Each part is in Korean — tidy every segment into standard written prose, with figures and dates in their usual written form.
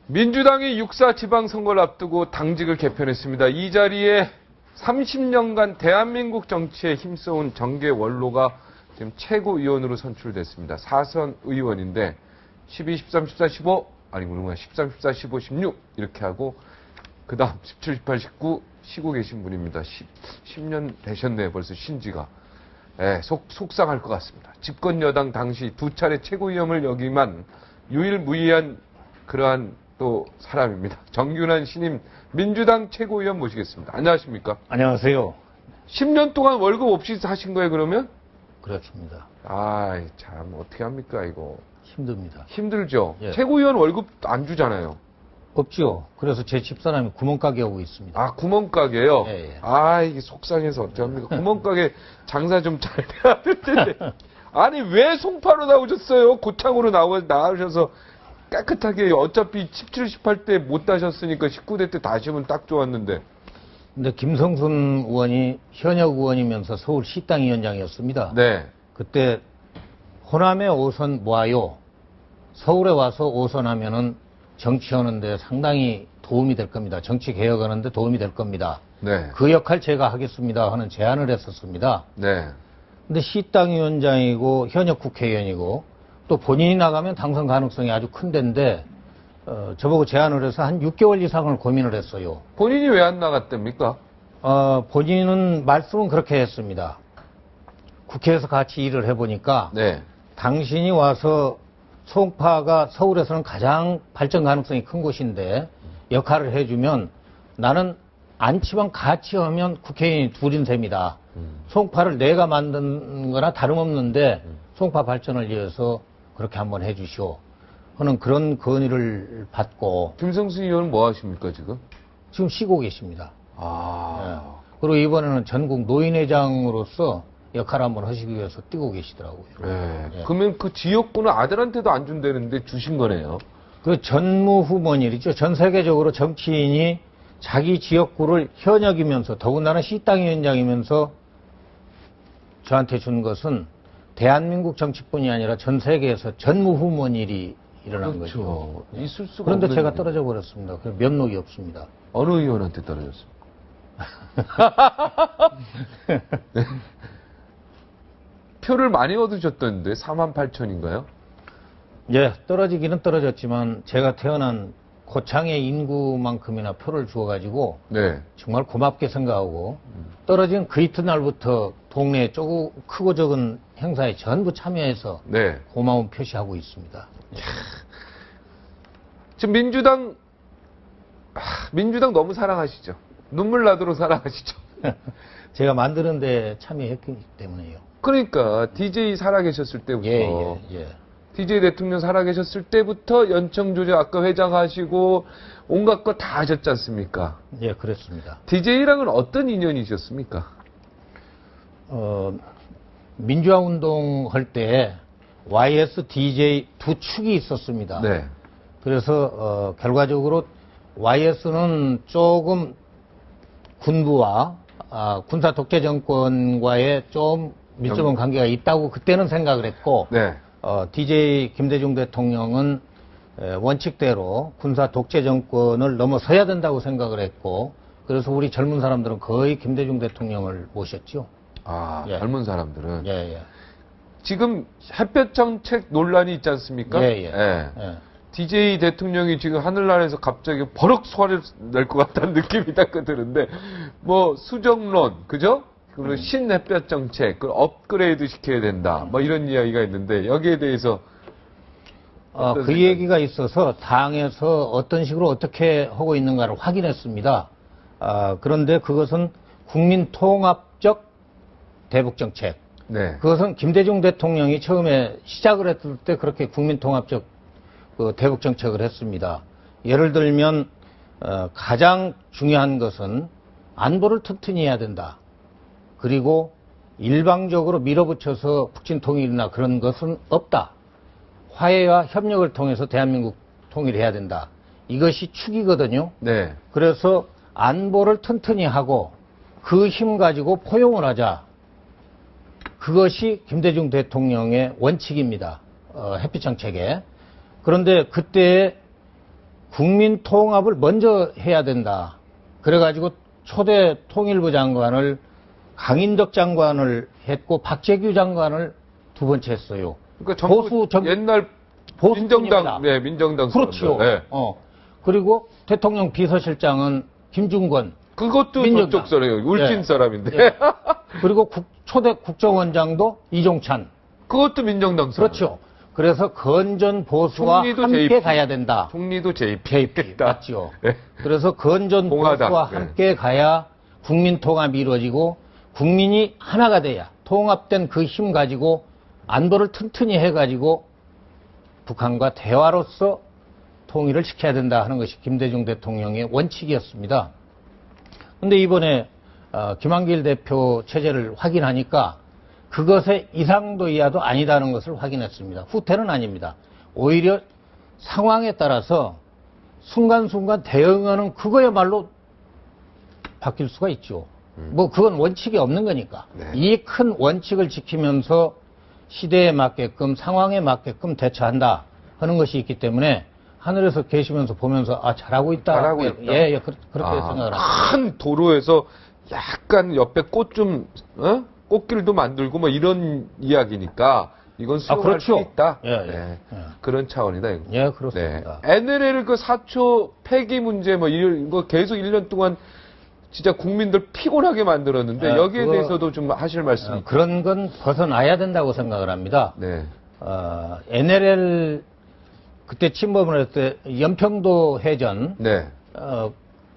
민주당이 6.4 지방선거를 앞두고 당직을 개편했습니다. 이 자리에 30년간 대한민국 정치에 힘써온 정계 원로가 지금 최고위원으로 선출됐습니다. 4선 의원인데 12, 13, 14, 15 아니구나 13, 14, 15, 16 이렇게 하고 그 다음 17, 18, 19 쉬고 계신 분입니다. 10년 되셨네요. 벌써 신지가. 속상할 것 같습니다. 집권 여당 당시 두 차례 최고위원을 역임한 유일무이한 그러한 또 사람입니다. 정균환 신임 민주당 최고위원 모시겠습니다. 안녕하십니까? 안녕하세요. 10년 동안 월급 없이 사신 거예요, 그러면? 그렇습니다. 참 어떻게 합니까, 이거? 힘듭니다. 힘들죠? 예. 최고위원 월급 안 주잖아요. 없죠. 그래서 제 집사람이 구멍가게 하고 있습니다. 구멍가게요? 예. 이게 속상해서 어떡합니까? 구멍가게 장사 좀 잘 돼야 될 텐데. 아니, 왜 송파로 나오셨어요? 고창으로 나오셔서 깨끗하게 어차피 17, 18대 못 다셨으니까 19대 때 다시면 딱 좋았는데. 근데 김성순 의원이 현역 의원이면서 서울시당 위원장이었습니다. 네. 그때 호남에 5선 모아요. 서울에 와서 5선 하면은 정치하는데 상당히 도움이 될 겁니다. 정치 개혁하는데 도움이 될 겁니다. 네. 그 역할 제가 하겠습니다 하는 제안을 했었습니다. 네. 근데 시당 위원장이고 현역 국회의원이고 또 본인이 나가면 당선 가능성이 아주 큰 데인데 저보고 제안을 해서 한 6개월 이상을 고민을 했어요. 본인이 왜 안 나갔답니까? 본인은 말씀은 그렇게 했습니다. 국회에서 같이 일을 해보니까 네. 당신이 와서 송파가 서울에서는 가장 발전 가능성이 큰 곳인데 역할을 해주면 나는 안치만 같이 하면 국회의원이 둘인 셈이다. 송파를 내가 만든 거나 다름없는데 송파 발전을 위해서 그렇게 한번 해주시오 하는 그런 건의를 받고. 김성순 의원은 뭐 하십니까, 지금? 지금 쉬고 계십니다. 네. 그리고 이번에는 전국 노인회장으로서 역할을 한번 하시기 위해서 뛰고 계시더라고요. 네. 예. 그러면 그 지역구는 아들한테도 안 준다는데 주신 거네요. 그 전무후무일이죠. 전 세계적으로 정치인이 자기 지역구를 현역이면서 더군다나 시당 위원장이면서 저한테 준 것은 대한민국 정치뿐이 아니라 전 세계에서 전무후무한 일이 일어난 거죠. 있을 수가 그런데 없는 제가 일이에요. 떨어져 버렸습니다. 그 면목이 없습니다. 어느 의원한테 떨어졌습니까? 네. 표를 많이 얻으셨던데 48,000인가요? 예, 떨어지기는 떨어졌지만 제가 태어난 고창의 인구만큼이나 표를 주어가지고 네. 정말 고맙게 생각하고 떨어진 그 이튿날부터 동네 크고 적은 행사에 전부 참여해서 네. 고마움 표시하고 있습니다. 지금 민주당 너무 사랑하시죠? 눈물 나도록 사랑하시죠? 제가 만드는 데 참여했기 때문에요. 그러니까 DJ 살아계셨을 때부터 예. DJ 대통령 살아계셨을 때부터 연청조제 아까 회장하시고 온갖 거 다 하셨지 않습니까? 예, 그렇습니다. DJ랑은 어떤 인연이셨습니까? 민주화 운동 할 때 YS, DJ 두 축이 있었습니다. 네. 그래서 결과적으로 YS는 조금 군부와 군사 독재 정권과의 좀 밀접한 관계가 있다고 그때는 생각을 했고, 네. DJ 김대중 대통령은 원칙대로 군사 독재 정권을 넘어서야 된다고 생각을 했고, 그래서 우리 젊은 사람들은 거의 김대중 대통령을 모셨죠. 예. 젊은 사람들은. 예. 지금 햇볕 정책 논란이 있지 않습니까? 예. DJ 대통령이 지금 하늘나라에서 갑자기 버럭 소리를 낼 것 같다는 느낌이 딱 드는데, 뭐, 수정론, 그죠? 그리고 신햇볕 정책, 그걸 업그레이드 시켜야 된다. 뭐 이런 이야기가 있는데, 여기에 대해서. 그 얘기가 있어서 당에서 어떤 식으로 어떻게 하고 있는가를 확인했습니다. 그런데 그것은 국민통합적 대북정책. 네. 그것은 김대중 대통령이 처음에 시작을 했을 때 그렇게 국민통합적 대북정책을 했습니다. 예를 들면 가장 중요한 것은 안보를 튼튼히 해야 된다. 그리고 일방적으로 밀어붙여서 북진 통일이나 그런 것은 없다. 화해와 협력을 통해서 대한민국 통일해야 된다. 이것이 축이거든요. 네. 그래서 안보를 튼튼히 하고 그 힘 가지고 포용을 하자. 그것이 김대중 대통령의 원칙입니다. 햇빛 정책에. 그런데 그때 국민 통합을 먼저 해야 된다. 그래가지고 초대 통일부 장관을 강인덕 장관을 했고 박재규 장관을 두 번째 했어요. 그러니까 보수 옛날 보수입니다. 민정당, 네, 민정당. 그렇죠. 네. 그리고 대통령 비서실장은 김중권. 그것도 민정당. 저쪽 사람이에요. 울진 예. 사람인데. 예. 그리고 초대 국정원장도 이종찬. 그것도 민정당 사람. 그렇죠. 그래서 건전 보수와 총리도 함께 JP. 가야 된다. 총리도 JP. JP 맞죠. 네. 그래서 건전 공화당. 보수와 네. 함께 가야 국민 통합이 이루어지고 국민이 하나가 돼야 통합된 그 힘 가지고 안보를 튼튼히 해가지고 북한과 대화로서 통일을 시켜야 된다 하는 것이 김대중 대통령의 원칙이었습니다. 그런데 이번에 김한길 대표 체제를 확인하니까 그것의 이상도 이하도 아니다는 것을 확인했습니다. 후퇴는 아닙니다. 오히려 상황에 따라서 순간순간 대응하는 그거야말로 바뀔 수가 있죠. 뭐 그건 원칙이 없는 거니까. 네. 이 큰 원칙을 지키면서 시대에 맞게끔 상황에 맞게끔 대처한다 하는 것이 있기 때문에 하늘에서 계시면서 보면서 잘하고 있다. 잘하고 있다. 예, 그렇게 생각을 합니다. 큰 도로에서 약간 옆에 꽃길도 만들고 뭐 이런 이야기니까 이건 수용할 그렇죠. 수 있다. 예, 네. 예. 그런 차원이다. 이거. 예, 그렇습니다. NLL 그 4초 폐기 문제 뭐 이거 계속 1년 동안 진짜 국민들 피곤하게 만들었는데 여기에 대해서도 좀 하실 말씀이 그런 건 벗어나야 된다고 생각을 합니다. 네. NLL 그때 침범을 했을 때 연평도 해전 네.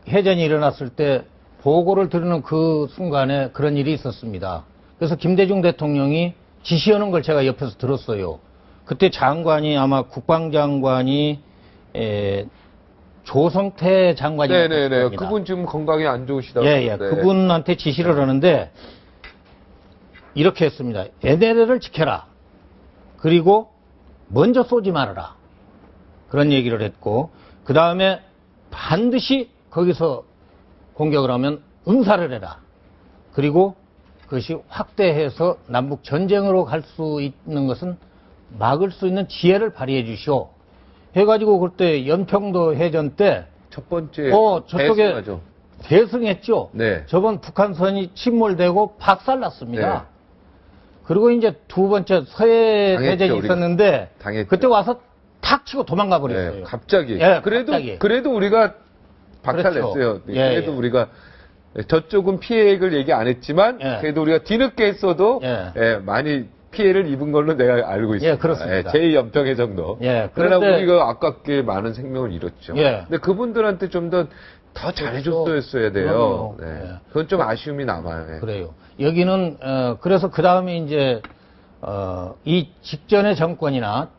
해전이 일어났을 때 보고를 들으는 그 순간에 그런 일이 있었습니다. 그래서 김대중 대통령이 지시하는 걸 제가 옆에서 들었어요. 그때 장관이 아마 국방장관이 조성태 장관이 네네네. 그분 지금 건강이 안 좋으시다고. 예. 그분한테 지시를 하는데 이렇게 했습니다. NLL을 지켜라. 그리고 먼저 쏘지 말아라. 그런 얘기를 했고 그 다음에 반드시 거기서 공격을 하면 응사를 해라. 그리고 그것이 확대해서 남북 전쟁으로 갈 수 있는 것은 막을 수 있는 지혜를 발휘해 주시오. 해가지고 그때 연평도 해전 때 첫 번째 저쪽에 대승하죠. 대승했죠. 네. 저번 북한선이 침몰되고 박살났습니다. 네. 그리고 이제 두 번째 서해 당했죠, 대전이 우리가. 있었는데 당했죠. 그때 와서 탁 치고 도망가 버렸어요. 네, 갑자기. 예, 그래도 갑자기. 그래도 우리가 박살냈어요. 그렇죠. 그래도 예. 우리가 저쪽은 피해액을 얘기 안 했지만 예. 그래도 우리가 뒤늦게 했어도 많이 피해를 입은 걸로 내가 알고 있습니다. 그렇습니다. 제2연평해 정도. 예, 그러나 그런데- 우리가 아깝게 많은 생명을 잃었죠. 예. 근데 그분들한테 좀 더 잘해줬어야 돼요. 그럼요. 네. 예. 그건 좀 아쉬움이 남아요. 예. 그래요. 여기는 그래서 그 다음에 이제 이 직전의 정권이나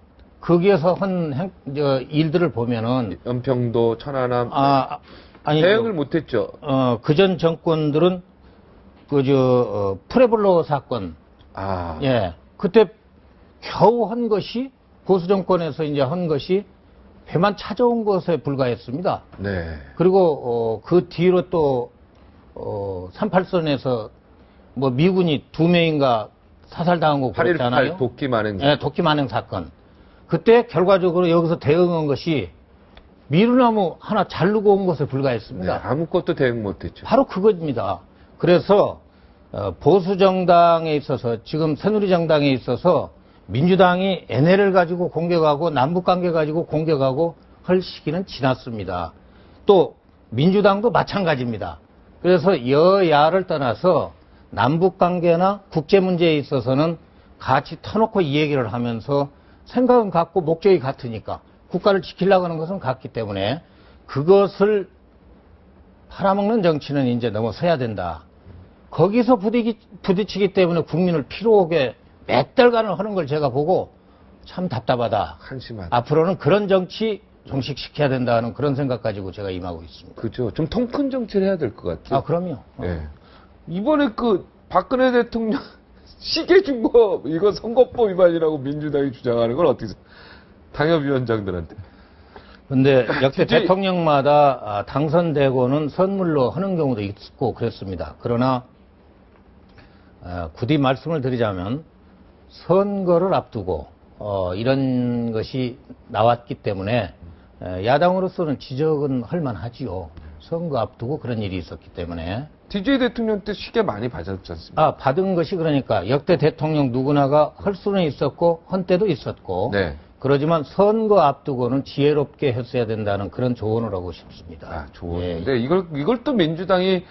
거기에서 한 일들을 보면은 연평도, 천안함 아니 대응을 못했죠. 그전 정권들은 프레블로 사건 그때 겨우 한 것이 보수 정권에서 이제 한 것이 배만 찾아온 것에 불과했습니다. 네. 그리고 그 뒤로 또 38선에서 뭐 미군이 2명인가 사살당하고 8.18 그랬잖아요. 도끼 만행. 예, 도끼 만행 사건. 그때 결과적으로 여기서 대응한 것이 미루나무 하나 자르고 온 것에 네, 불과했습니다. 아무것도 대응 못했죠. 바로 그겁니다. 그래서 보수 정당에 있어서 지금 새누리정당에 있어서 민주당이 NL을 가지고 공격하고 남북관계 가지고 공격하고 할 시기는 지났습니다. 또 민주당도 마찬가지입니다. 그래서 여야를 떠나서 남북관계나 국제문제에 있어서는 같이 터놓고 이 얘기를 하면서 생각은 같고 목적이 같으니까 국가를 지키려고 하는 것은 같기 때문에 그것을 팔아먹는 정치는 이제 넘어서야 된다. 거기서 부딪히기 때문에 국민을 피로하게 몇 달간을 하는 걸 제가 보고 참 답답하다. 한심하다. 앞으로는 그런 정치 종식시켜야 된다는 그런 생각 가지고 제가 임하고 있습니다. 그죠. 좀 통 큰 정치를 해야 될 것 같아요. 그럼요. 예. 이번에 박근혜 대통령 시계 준 거, 이거 선거법 위반이라고 민주당이 주장하는 건 어떻게 생각해요? 당협위원장들한테. 근데 역대 대통령마다 당선되고는 선물로 하는 경우도 있고 그랬습니다. 그러나 굳이 말씀을 드리자면 선거를 앞두고 이런 것이 나왔기 때문에 야당으로서는 지적은 할 만하지요. 선거 앞두고 그런 일이 있었기 때문에. DJ 대통령 때 시계 많이 받았지 않습니까? 아, 받은 것이 그러니까 역대 대통령 누구나가 할 수는 있었고 헌 때도 있었고 네. 그러지만 선거 앞두고는 지혜롭게 했어야 된다는 그런 조언을 하고 싶습니다. 아, 좋은데 이걸 또 민주당이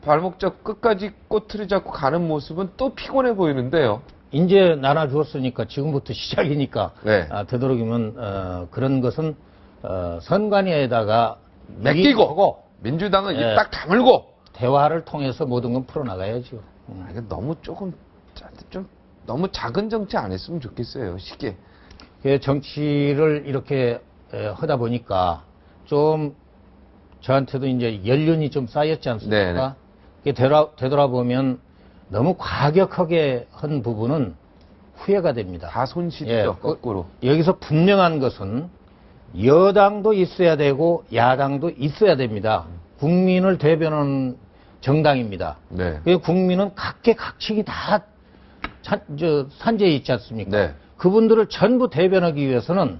발목잡 끝까지 꼬투리 잡고 가는 모습은 또 피곤해 보이는데요. 이제 나눠주었으니까 지금부터 시작이니까 네. 되도록이면 그런 것은 선관위에다가 맡기고 민주당은 예. 입 딱 다물고 대화를 통해서 모든 건 풀어나가야죠. 이게 너무 조금 좀 너무 작은 정치 안 했으면 좋겠어요. 시계. 정치를 이렇게 하다 보니까 좀 저한테도 이제 연륜이 좀 쌓였지 않습니까? 이게 되돌아보면 너무 과격하게 한 부분은 후회가 됩니다. 다 손실이죠. 예, 거꾸로. 여기서 분명한 것은 여당도 있어야 되고 야당도 있어야 됩니다. 국민을 대변하는 정당입니다. 네. 그 국민은 각계각층이 다 산재에 있지 않습니까? 네. 그분들을 전부 대변하기 위해서는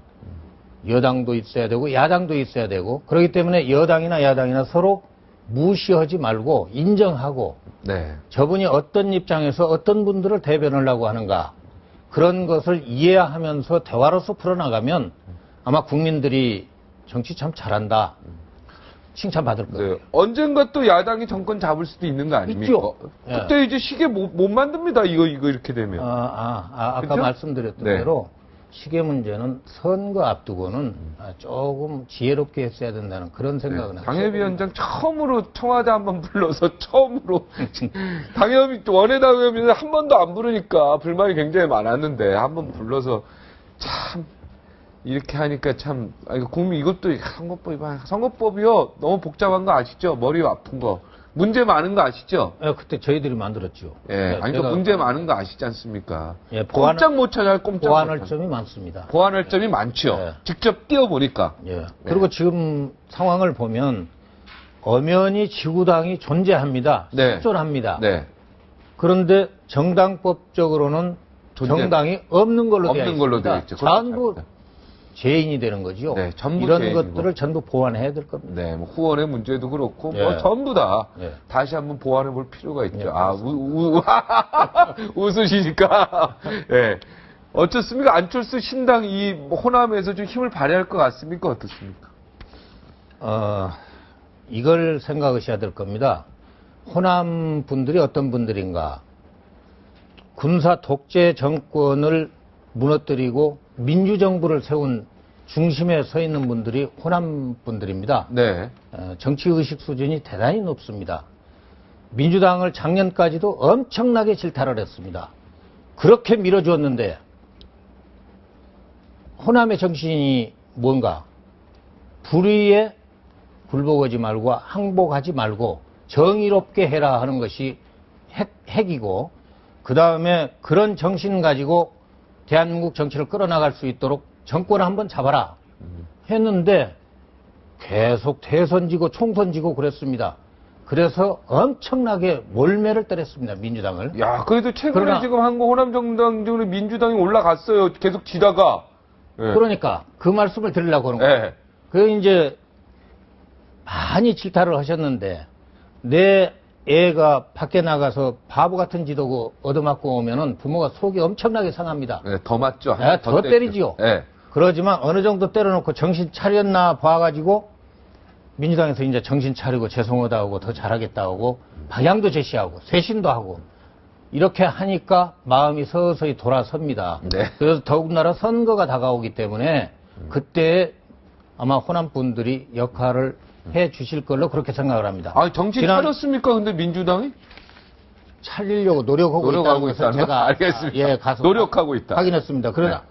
여당도 있어야 되고 야당도 있어야 되고 그렇기 때문에 여당이나 야당이나 서로 무시하지 말고 인정하고 네. 저분이 어떤 입장에서 어떤 분들을 대변하려고 하는가 그런 것을 이해하면서 대화로서 풀어나가면 아마 국민들이 정치 참 잘한다 칭찬받을 거예요. 네. 언젠가 또 야당이 정권 잡을 수도 있는 거 아닙니까? 있죠. 그때 이제 시계 못 만듭니다. 이거 이렇게 되면. 아까 그쵸? 말씀드렸던 네. 대로 시계 문제는 선거 앞두고는 조금 지혜롭게 했어야 된다는 그런 생각은 네. 합니다. 당협위원장 처음으로 청와대 한번 불러서 처음으로 당협위 원외당협위는 한 번도 안 부르니까 불만이 굉장히 많았는데 한번 불러서 참 이렇게 하니까 참 국민 이것도 선거법이요 너무 복잡한 거 아시죠? 머리 아픈 거 문제 많은 거 아시죠? 그때 저희들이 만들었죠. 예, 아니 그 문제 많은 거 아시지 않습니까? 예, 꼼짝 못 찾아요, 꼼짝 보완할 못 찾아. 점이 많습니다. 보완할 점이 많죠. 네. 직접 뛰어보니까. 예. 그리고 지금 상황을 보면 엄연히 지구당이 존재합니다. 네. 실존합니다. 네. 그런데 정당법적으로는 정당이 없는 걸로 되어 없는 걸로 있습니다. 되어 있죠. 전부 죄인이 되는 거죠. 네, 전부 이런 죄인이고. 것들을 전부 보완해야 될 겁니다. 네, 뭐 후원의 문제도 그렇고 예. 뭐 전부 다 예. 다시 한번 보완해 볼 필요가 있죠. 예, 아, 웃으시니까. 예. 어떻습니까? 안철수 신당 이 호남에서 좀 힘을 발휘할 것 같습니까? 어떻습니까? 이걸 생각하셔야 될 겁니다. 호남 분들이 어떤 분들인가? 군사 독재 정권을 무너뜨리고 민주정부를 세운 중심에 서 있는 분들이 호남 분들입니다. 네. 정치의식 수준이 대단히 높습니다. 민주당을 작년까지도 엄청나게 질타를 했습니다. 그렇게 밀어주었는데 호남의 정신이 뭔가? 불의에 굴복하지 말고 항복하지 말고 정의롭게 해라 하는 것이 핵이고 그 다음에 그런 정신 가지고 대한민국 정치를 끌어나갈 수 있도록 정권을 한번 잡아라 했는데 계속 대선지고 총선지고 그랬습니다. 그래서 엄청나게 몰매를 때렸습니다. 민주당을. 야, 그래도 최근에 그러나- 지금 한국 호남 정당 중에 민주당이 올라갔어요. 계속 지다가. 예. 그러니까 그 말씀을 드리려고 하는 거예요. 예. 그 이제 많이 질타를 하셨는데 내 애가 밖에 나가서 바보 같은 지도고 얻어맞고 오면은 부모가 속이 엄청나게 상합니다. 네, 더 맞죠. 더 때리지요. 예. 그러지만 어느 정도 때려놓고 정신 차렸나 봐가지고 민주당에서 이제 정신 차리고 죄송하다 하고 더 잘하겠다 하고 방향도 제시하고 쇄신도 하고 이렇게 하니까 마음이 서서히 돌아섭니다. 네. 그래서 더군다나 선거가 다가오기 때문에 그때 아마 호남 분들이 역할을 해 주실 걸로 그렇게 생각을 합니다. 아, 정신 차렸습니까? 근데 민주당이? 차리려고 노력하고 노력하고 있다는 것을 있다는 제가 알겠습니다. 가서 노력하고 있다. 확인했습니다. 그러나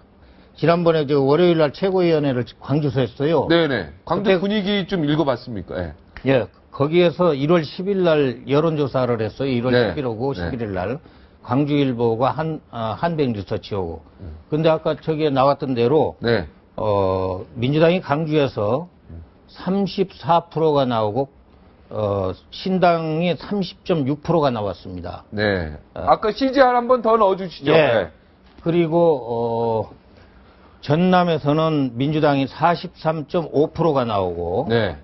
지난번에 저 월요일 날 최고위원회를 광주에서 했어요. 네네. 광주 그때- 분위기 좀 읽어봤습니까? 예. 예, 거기에서 1월 10일 날 여론조사를 했어요. 1월 네. 10일 오고 네. 11일 날. 광주일보가 한백 리서치 오고. 근데 아까 저기에 나왔던 대로, 네. 민주당이 광주에서 34%가 나오고, 신당이 30.6%가 나왔습니다. 네. 아까 CGR 한 번 더 넣어주시죠. 예. 네. 그리고, 전남에서는 민주당이 43.5%가 나오고, 네.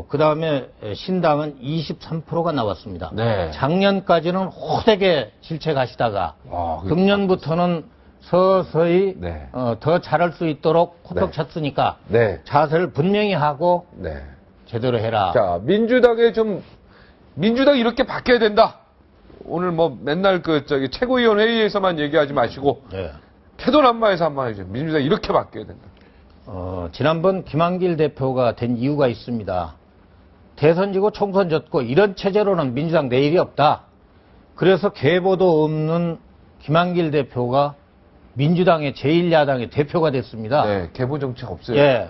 그 다음에 신당은 23%가 나왔습니다. 네. 작년까지는 호되게 질책하시다가, 와, 그게 금년부터는 서서히 네. 더 잘할 수 있도록 코떡 네. 쳤으니까 네. 자세를 분명히 하고 네. 제대로 해라. 자, 민주당이 이렇게 바뀌어야 된다. 오늘 뭐 맨날 최고위원 회의에서만 얘기하지 마시고, 예. 태도난마에서 한번 해주세요. 민주당이 이렇게 바뀌어야 된다. 지난번 김한길 대표가 된 이유가 있습니다. 대선 지고 총선 졌고 이런 체제로는 민주당 내일이 없다. 그래서 계보도 없는 김한길 대표가 민주당의 제1야당의 대표가 됐습니다. 네, 계보 정책 없어요. 예. 네.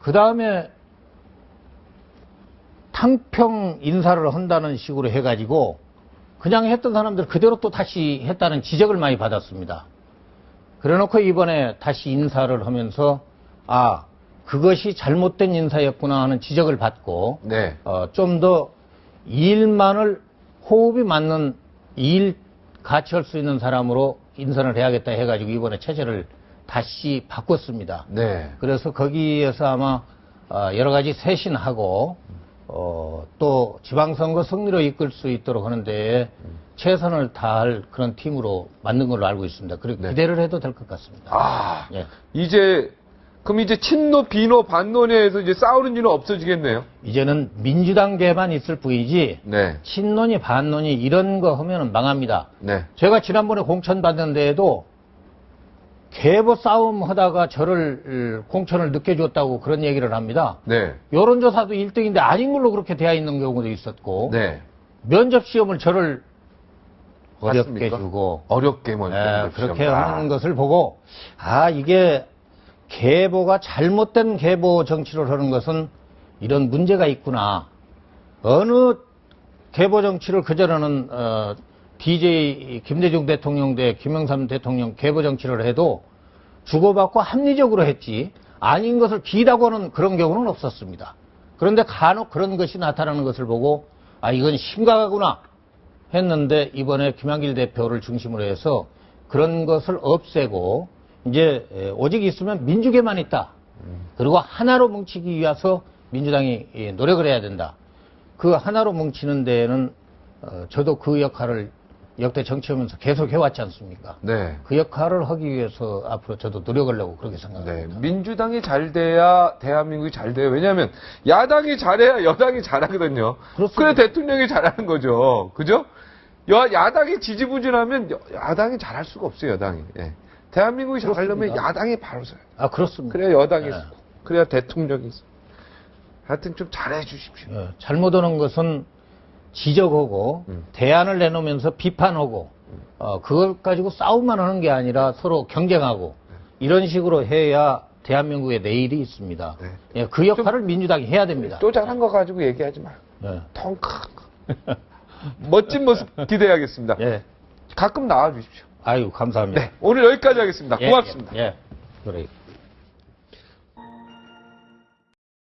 그 다음에 탕평 인사를 한다는 식으로 해가지고 그냥 했던 사람들 그대로 또 다시 했다는 지적을 많이 받았습니다. 그래놓고 이번에 다시 인사를 하면서 그것이 잘못된 인사였구나 하는 지적을 받고 네. 좀 더 일만을 호흡이 맞는 일 같이 할 수 있는 사람으로 인선을 해야겠다 해가지고 이번에 체제를 다시 바꿨습니다. 네. 그래서 거기에서 아마 여러 가지 쇄신하고 또 지방선거 승리로 이끌 수 있도록 하는데 최선을 다할 그런 팀으로 만든 걸로 알고 있습니다. 그리고 네. 기대를 해도 될 것 같습니다. 예. 그럼 이제 친노, 비노, 반노에서 이제 싸우는 일은 없어지겠네요. 이제는 민주당계만 있을 뿐이지 네. 친노니 반노니 이런 거 하면은 망합니다. 네. 제가 지난번에 공천 받는 데에도 계보 싸움 하다가 저를 공천을 늦게 줬다고 그런 얘기를 합니다. 네. 여론조사도 1등인데 아닌 걸로 그렇게 되어 있는 경우도 있었고 네. 면접 시험을 저를 어렵게 맞습니까? 주고 어렵게 뭐. 그렇게 하는 것을 보고 이게 계보가 잘못된 계보 정치를 하는 것은 이런 문제가 있구나. 어느 계보 정치를 그전에는 DJ 김대중 대통령 대 김영삼 대통령 계보 정치를 해도 주고받고 합리적으로 했지 아닌 것을 기다고 하는 그런 경우는 없었습니다. 그런데 간혹 그런 것이 나타나는 것을 보고 이건 심각하구나 했는데 이번에 김한길 대표를 중심으로 해서 그런 것을 없애고 이제 오직 있으면 민주계만 있다. 그리고 하나로 뭉치기 위해서 민주당이 노력을 해야 된다. 그 하나로 뭉치는 데에는 저도 그 역할을 역대 정치하면서 계속 해왔지 않습니까? 네. 그 역할을 하기 위해서 앞으로 저도 노력을 하려고 그렇게 네. 생각합니다. 민주당이 잘 돼야 대한민국이 잘 돼요. 왜냐하면 야당이 잘해야 여당이 잘하거든요. 그렇습니다. 그래 대통령이 잘하는 거죠. 그죠? 야당이 지지부진하면 야당이 잘할 수가 없어요. 여당이. 예. 대한민국이 잘하려면 그렇습니다. 야당이 바로 서요. 그렇습니다. 그래야 여당이 네. 서고 그래야 대통령이 서고. 하여튼 좀 잘해 주십시오. 잘못하는 것은 지적하고 대안을 내놓으면서 비판하고 그걸 가지고 싸움만 하는 게 아니라 서로 경쟁하고 이런 식으로 해야 대한민국의 내일이 있습니다. 네. 예, 그 역할을 민주당이 해야 됩니다. 또 잘한 거 가지고 얘기하지 마. 예. 통 큰 거. 멋진 모습 기대하겠습니다. 예. 가끔 나와 주십시오. 감사합니다. 네. 오늘 여기까지 하겠습니다. 고맙습니다. 예. 그래요.